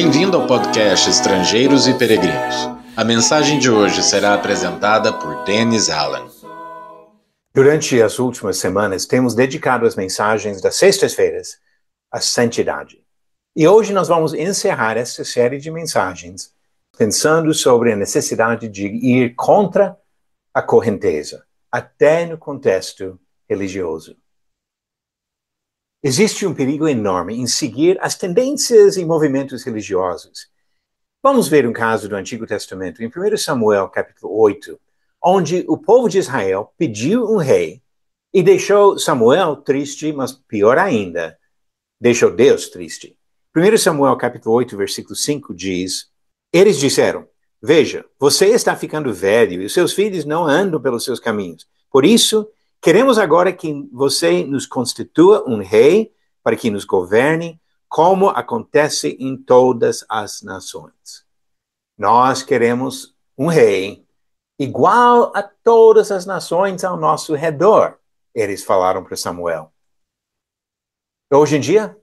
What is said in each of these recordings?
Bem-vindo ao podcast Estrangeiros e Peregrinos. A mensagem de hoje será apresentada por Dennis Allen. Durante as últimas semanas, temos dedicado as mensagens das sextas-feiras à santidade. E hoje nós vamos encerrar essa série de mensagens pensando sobre a necessidade de ir contra a correnteza, até no contexto religioso. Existe um perigo enorme em seguir as tendências e movimentos religiosos. Vamos ver um caso do Antigo Testamento, em 1 Samuel, capítulo 8, onde o povo de Israel pediu um rei e deixou Samuel triste, mas pior ainda, deixou Deus triste. 1 Samuel, capítulo 8, versículo 5 diz: eles disseram, veja, você está ficando velho e os seus filhos não andam pelos seus caminhos. Por isso, queremos agora que você nos constitua um rei para que nos governe, como acontece em todas as nações. Nós queremos um rei igual a todas as nações ao nosso redor, eles falaram para Samuel. Hoje em dia,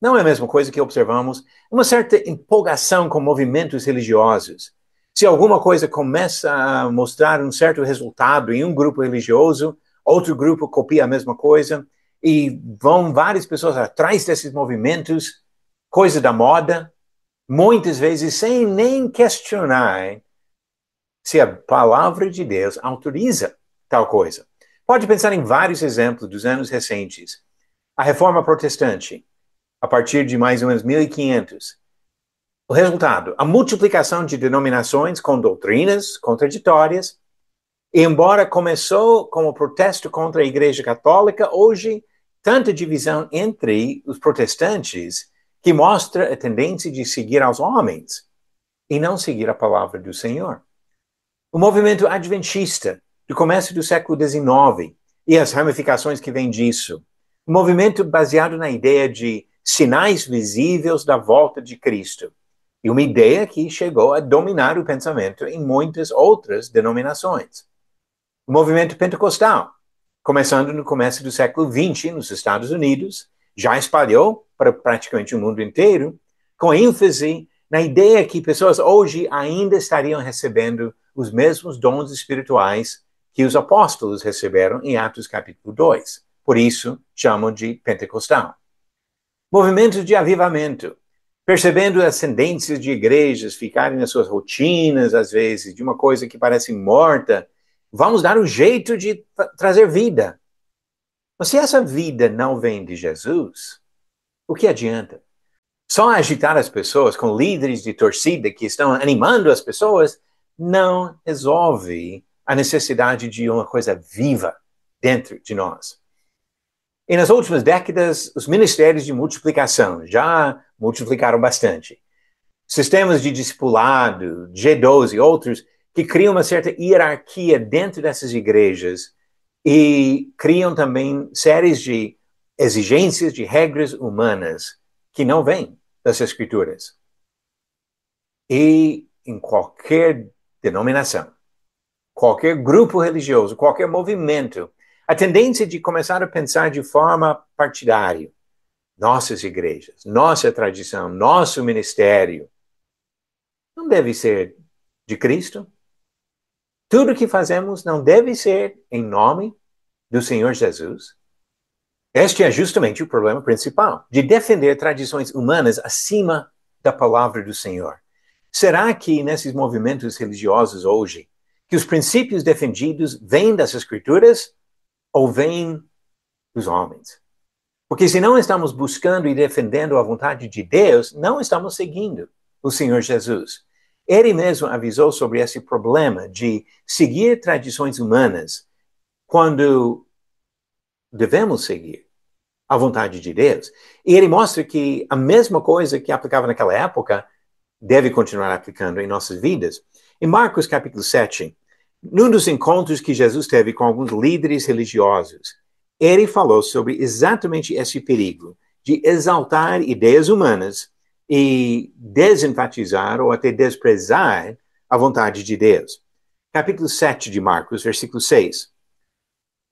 não é a mesma coisa que observamos uma certa empolgação com movimentos religiosos. Se alguma coisa começa a mostrar um certo resultado em um grupo religioso, outro grupo copia a mesma coisa e vão várias pessoas atrás desses movimentos, coisa da moda, muitas vezes sem nem questionar se a palavra de Deus autoriza tal coisa. Pode pensar em vários exemplos dos anos recentes. A Reforma Protestante, a partir de mais ou menos 1500. O resultado, a multiplicação de denominações com doutrinas contraditórias. E embora começou como protesto contra a Igreja Católica, hoje tanta divisão entre os protestantes que mostra a tendência de seguir aos homens e não seguir a palavra do Senhor. O movimento adventista do começo do século XIX e as ramificações que vêm disso. Um movimento baseado na ideia de sinais visíveis da volta de Cristo. E uma ideia que chegou a dominar o pensamento em muitas outras denominações. O movimento pentecostal, começando no começo do século XX nos Estados Unidos, já espalhou para praticamente o mundo inteiro, com ênfase na ideia que pessoas hoje ainda estariam recebendo os mesmos dons espirituais que os apóstolos receberam em Atos capítulo 2. Por isso, chamam de pentecostal. Movimento de avivamento, percebendo as tendências de igrejas ficarem nas suas rotinas, às vezes, de uma coisa que parece morta, vamos dar um jeito de trazer vida. Mas se essa vida não vem de Jesus, o que adianta? Só agitar as pessoas com líderes de torcida que estão animando as pessoas não resolve a necessidade de uma coisa viva dentro de nós. E nas últimas décadas, os ministérios de multiplicação já multiplicaram bastante. Sistemas de discipulado, G12 e outros, que criam uma certa hierarquia dentro dessas igrejas e criam também séries de exigências de regras humanas que não vêm das Escrituras. E em qualquer denominação, qualquer grupo religioso, qualquer movimento, a tendência de começar a pensar de forma partidária, nossas igrejas, nossa tradição, nosso ministério, não deve ser de Cristo. Tudo que fazemos não deve ser em nome do Senhor Jesus. Este é justamente o problema principal, de defender tradições humanas acima da palavra do Senhor. Será que nesses movimentos religiosos hoje, que os princípios defendidos vêm das Escrituras ou vêm dos homens? Porque se não estamos buscando e defendendo a vontade de Deus, não estamos seguindo o Senhor Jesus. Ele mesmo avisou sobre esse problema de seguir tradições humanas quando devemos seguir a vontade de Deus. E ele mostra que a mesma coisa que aplicava naquela época deve continuar aplicando em nossas vidas. Em Marcos capítulo 7, num dos encontros que Jesus teve com alguns líderes religiosos, ele falou sobre exatamente esse perigo de exaltar ideias humanas e desenfatizar ou até desprezar a vontade de Deus. Capítulo 7 de Marcos, versículo 6.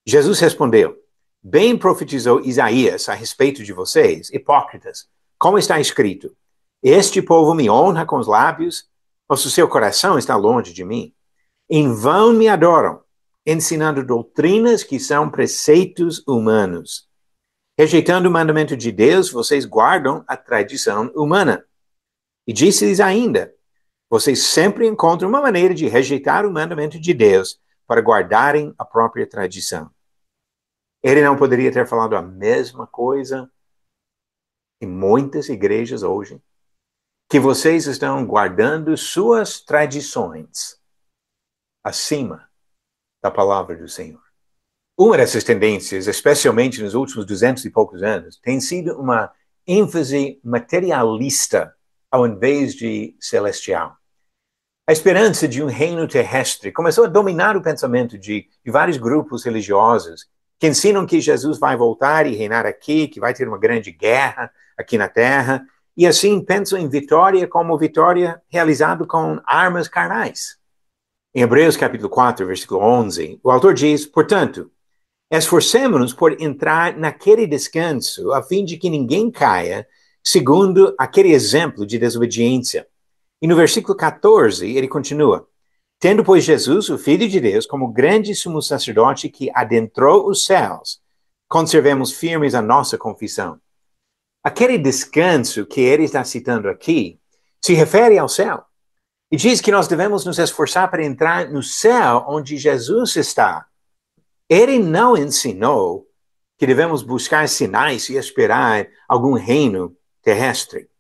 Jesus respondeu, bem profetizou Isaías a respeito de vocês, hipócritas, como está escrito, Este povo me honra com os lábios, mas o seu coração está longe de mim. Em vão me adoram, ensinando doutrinas que são preceitos humanos. Rejeitando o mandamento de Deus, vocês guardam a tradição humana. E disse-lhes ainda: vocês sempre encontram uma maneira de rejeitar o mandamento de Deus para guardarem a própria tradição. Ele não poderia ter falado a mesma coisa em muitas igrejas hoje? Que vocês estão guardando suas tradições acima da palavra do Senhor. Uma dessas tendências, especialmente nos últimos 200 e poucos anos, tem sido uma ênfase materialista ao invés de celestial. A esperança de um reino terrestre começou a dominar o pensamento de vários grupos religiosos que ensinam que Jesus vai voltar e reinar aqui, que vai ter uma grande guerra aqui na Terra, e assim pensam em vitória como vitória realizada com armas carnais. Em Hebreus capítulo 4, versículo 11, o autor diz: portanto, esforcemo-nos por entrar naquele descanso, a fim de que ninguém caia, segundo aquele exemplo de desobediência. E no versículo 14, ele continua: tendo, pois, Jesus, o Filho de Deus, como grande sumo sacerdote que adentrou os céus, conservemos firmes a nossa confissão. Aquele descanso que ele está citando aqui se refere ao céu. E diz que nós devemos nos esforçar para entrar no céu onde Jesus está. Ele não ensinou que devemos buscar sinais e esperar algum reino terrestre.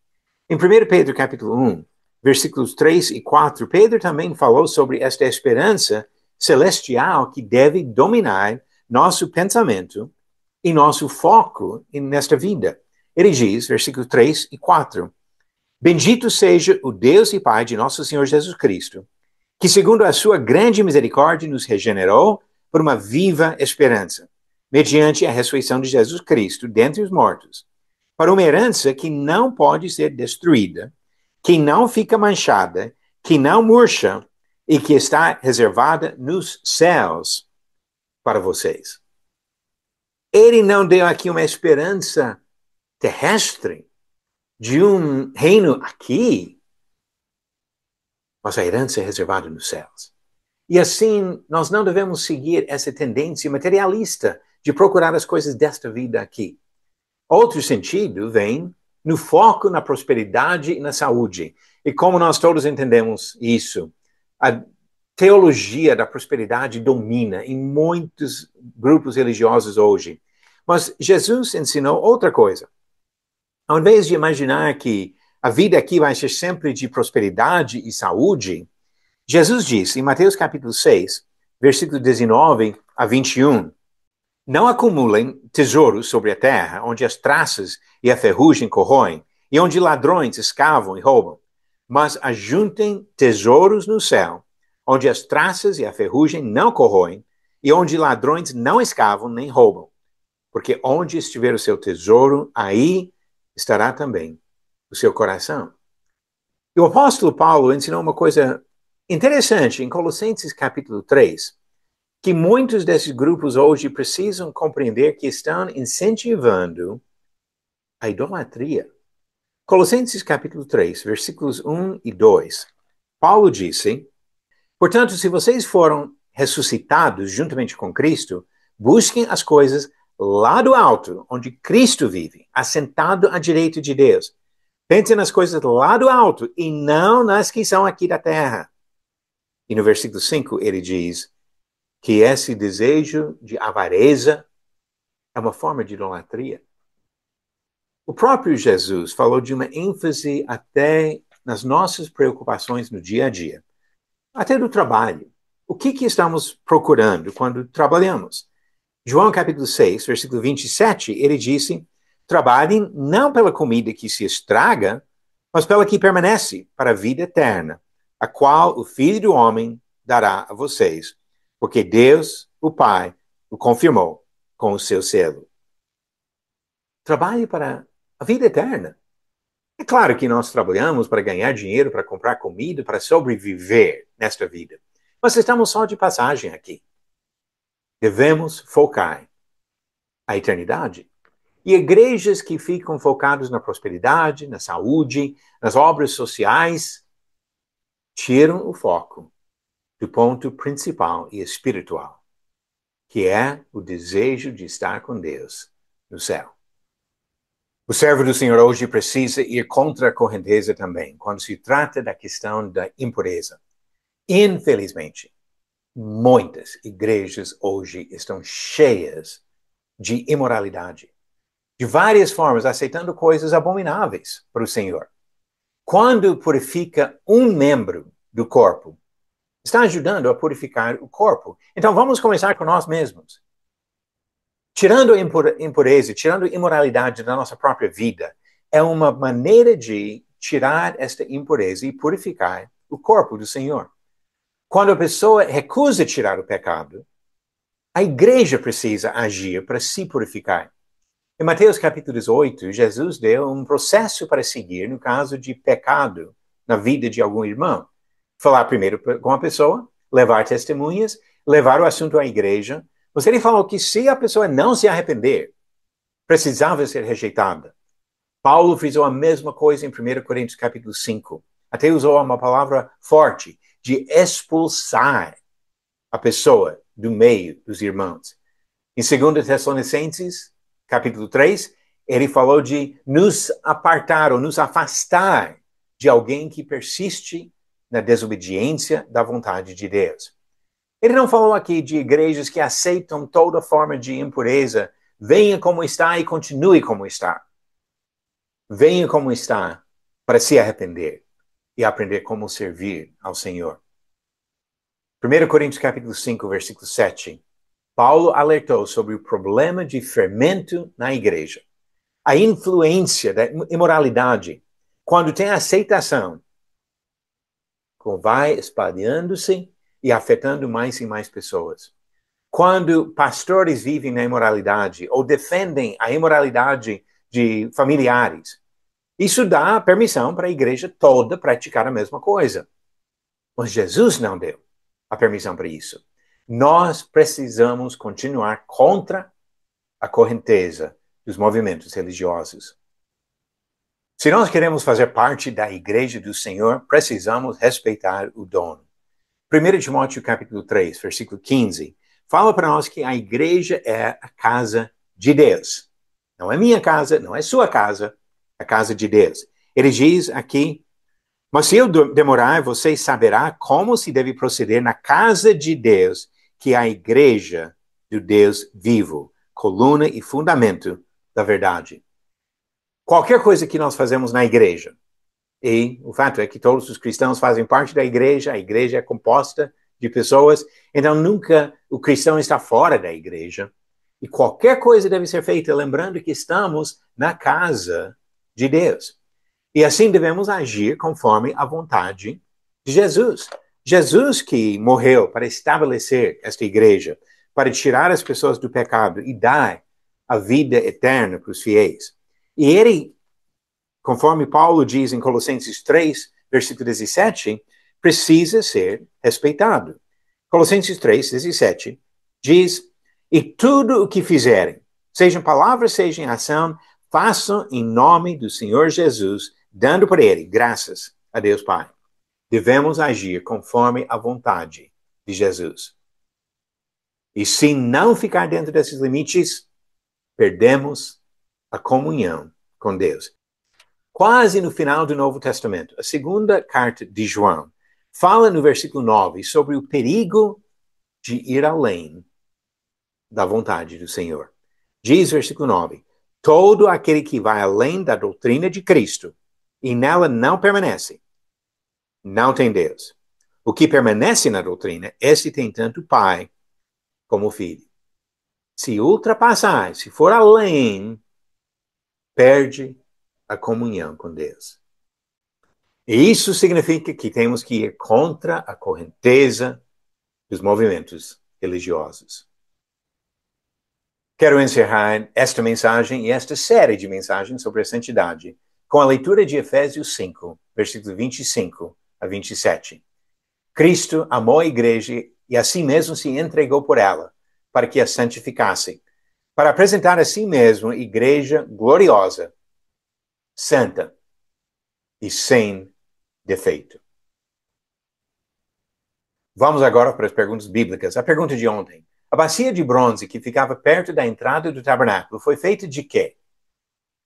Em 1 Pedro capítulo 1, versículos 3 e 4, Pedro também falou sobre esta esperança celestial que deve dominar nosso pensamento e nosso foco nesta vida. Ele diz, versículos 3 e 4, bendito seja o Deus e Pai de nosso Senhor Jesus Cristo, que segundo a sua grande misericórdia nos regenerou por uma viva esperança, mediante a ressurreição de Jesus Cristo dentre os mortos, para uma herança que não pode ser destruída, que não fica manchada, que não murcha e que está reservada nos céus para vocês. Ele não deu aqui uma esperança terrestre de um reino aqui, mas a herança é reservada nos céus. E assim, nós não devemos seguir essa tendência materialista de procurar as coisas desta vida aqui. Outro sentido vem no foco na prosperidade e na saúde. E como nós todos entendemos isso, a teologia da prosperidade domina em muitos grupos religiosos hoje. Mas Jesus ensinou outra coisa. Ao invés de imaginar que a vida aqui vai ser sempre de prosperidade e saúde, Jesus disse em Mateus capítulo 6, versículo 19 a 21, não acumulem tesouros sobre a terra, onde as traças e a ferrugem corroem, e onde ladrões escavam e roubam, mas ajuntem tesouros no céu, onde as traças e a ferrugem não corroem, e onde ladrões não escavam nem roubam. Porque onde estiver o seu tesouro, aí estará também o seu coração. E o apóstolo Paulo ensinou uma coisa interessante em Colossenses capítulo 3, que muitos desses grupos hoje precisam compreender que estão incentivando a idolatria. Colossenses capítulo 3, versículos 1 e 2. Paulo disse: portanto, se vocês foram ressuscitados juntamente com Cristo, busquem as coisas lá do alto, onde Cristo vive, assentado à direita de Deus. Pensem nas coisas lá do alto e não nas que são aqui da terra. E no versículo 5 ele diz que esse desejo de avareza é uma forma de idolatria. O próprio Jesus falou de uma ênfase até nas nossas preocupações no dia a dia, até do trabalho. O que estamos procurando quando trabalhamos? João capítulo 6, versículo 27, ele disse: trabalhem não pela comida que se estraga, mas pela que permanece para a vida eterna, a qual o Filho do Homem dará a vocês, porque Deus, o Pai, o confirmou com o seu selo. Trabalhe para a vida eterna. É claro que nós trabalhamos para ganhar dinheiro, para comprar comida, para sobreviver nesta vida. Mas estamos só de passagem aqui. Devemos focar a eternidade. E igrejas que ficam focadas na prosperidade, na saúde, nas obras sociais, tiram o foco do ponto principal e espiritual, que é o desejo de estar com Deus no céu. O servo do Senhor hoje precisa ir contra a correnteza também, quando se trata da questão da impureza. Infelizmente, muitas igrejas hoje estão cheias de imoralidade, de várias formas, aceitando coisas abomináveis para o Senhor. Quando purifica um membro do corpo, está ajudando a purificar o corpo. Então vamos começar com nós mesmos. Tirando a impureza, tirando a imoralidade da nossa própria vida, é uma maneira de tirar esta impureza e purificar o corpo do Senhor. Quando a pessoa recusa tirar o pecado, a igreja precisa agir para se purificar. Em Mateus capítulo 18, Jesus deu um processo para seguir no caso de pecado na vida de algum irmão. Falar primeiro com a pessoa, levar testemunhas, levar o assunto à igreja. Mas ele falou que se a pessoa não se arrepender, precisava ser rejeitada. Paulo fez a mesma coisa em 1 Coríntios capítulo 5. Até usou uma palavra forte, de expulsar a pessoa do meio dos irmãos. Em 2 Tessalonicenses, capítulo 3, ele falou de nos apartar ou nos afastar de alguém que persiste na desobediência da vontade de Deus. Ele não falou aqui de igrejas que aceitam toda forma de impureza. Venha como está e continue como está. Venha como está para se arrepender e aprender como servir ao Senhor. 1 Coríntios capítulo 5, versículo 7. Paulo alertou sobre o problema de fermento na igreja. A influência da imoralidade, quando tem aceitação, vai espalhando-se e afetando mais e mais pessoas. Quando pastores vivem na imoralidade ou defendem a imoralidade de familiares, isso dá permissão para a igreja toda praticar a mesma coisa. Mas Jesus não deu a permissão para isso. Nós precisamos continuar contra a correnteza dos movimentos religiosos. Se nós queremos fazer parte da igreja do Senhor, precisamos respeitar o dono. 1 Timóteo capítulo 3, versículo 15, fala para nós que a igreja é a casa de Deus. Não é minha casa, não é sua casa, a casa de Deus. Ele diz aqui, mas se eu demorar, você saberá como se deve proceder na casa de Deus, que é a igreja do Deus vivo, coluna e fundamento da verdade. Qualquer coisa que nós fazemos na igreja, e o fato é que todos os cristãos fazem parte da igreja, a igreja é composta de pessoas, então nunca o cristão está fora da igreja. E qualquer coisa deve ser feita lembrando que estamos na casa de Deus. E assim devemos agir conforme a vontade de Jesus. Jesus que morreu para estabelecer esta igreja, para tirar as pessoas do pecado e dar a vida eterna para os fiéis. E ele, conforme Paulo diz em Colossenses 3, versículo 17, precisa ser respeitado. Colossenses 3, 17, diz, e tudo o que fizerem, seja em palavra, seja em ação, façam em nome do Senhor Jesus, dando por ele graças a Deus Pai. Devemos agir conforme a vontade de Jesus. E se não ficar dentro desses limites, perdemos a comunhão com Deus. Quase no final do Novo Testamento, a segunda carta de João fala no versículo 9 sobre o perigo de ir além da vontade do Senhor. Diz versículo 9, todo aquele que vai além da doutrina de Cristo e nela não permanece, não tem Deus. O que permanece na doutrina, esse tem tanto pai como filho. Se ultrapassar, se for além, perde a comunhão com Deus. E isso significa que temos que ir contra a correnteza dos movimentos religiosos. Quero encerrar esta mensagem e esta série de mensagens sobre a santidade com a leitura de Efésios 5, versículos 25 a 27. Cristo amou a igreja e a si mesmo se entregou por ela, para que a santificasse, para apresentar a si mesmo igreja gloriosa, santa e sem defeito. Vamos agora para as perguntas bíblicas. A pergunta de ontem. A bacia de bronze que ficava perto da entrada do tabernáculo foi feita de quê?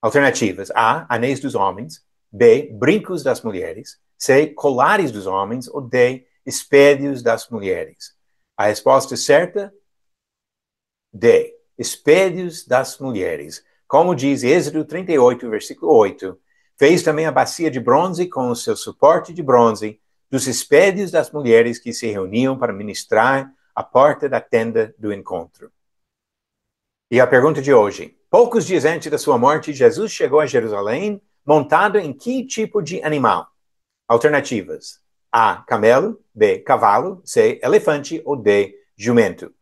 Alternativas. A. Anéis dos homens. B. Brincos das mulheres. C. Colares dos homens. Ou D. Espelhos das mulheres. A resposta certa? D. Espelhos das mulheres. Como diz Êxodo 38, versículo 8. Fez também a bacia de bronze com o seu suporte de bronze dos espelhos das mulheres que se reuniam para ministrar à porta da tenda do encontro. E a pergunta de hoje. Poucos dias antes da sua morte, Jesus chegou a Jerusalém montado em que tipo de animal? Alternativas. A. Camelo. B. Cavalo. C. Elefante. Ou D. Jumento.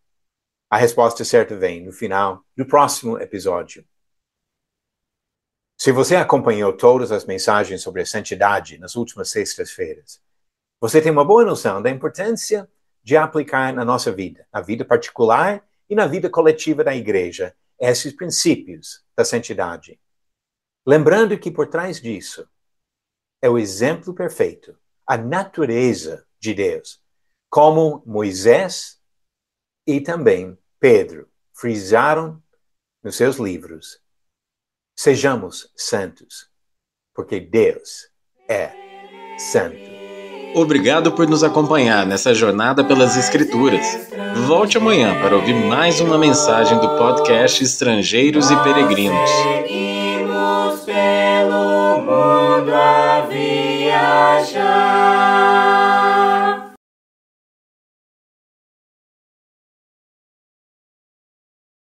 A resposta certa vem no final do próximo episódio. Se você acompanhou todas as mensagens sobre a santidade nas últimas sextas-feiras, você tem uma boa noção da importância de aplicar na nossa vida, na vida particular e na vida coletiva da igreja, esses princípios da santidade. Lembrando que por trás disso é o exemplo perfeito, a natureza de Deus, como Moisés e também Pedro frisaram nos seus livros. Sejamos santos, porque Deus é santo. Obrigado por nos acompanhar nessa jornada pelas Escrituras. Volte amanhã para ouvir mais uma mensagem do podcast Estrangeiros e Peregrinos. Seguimos pelo mundo a viajar.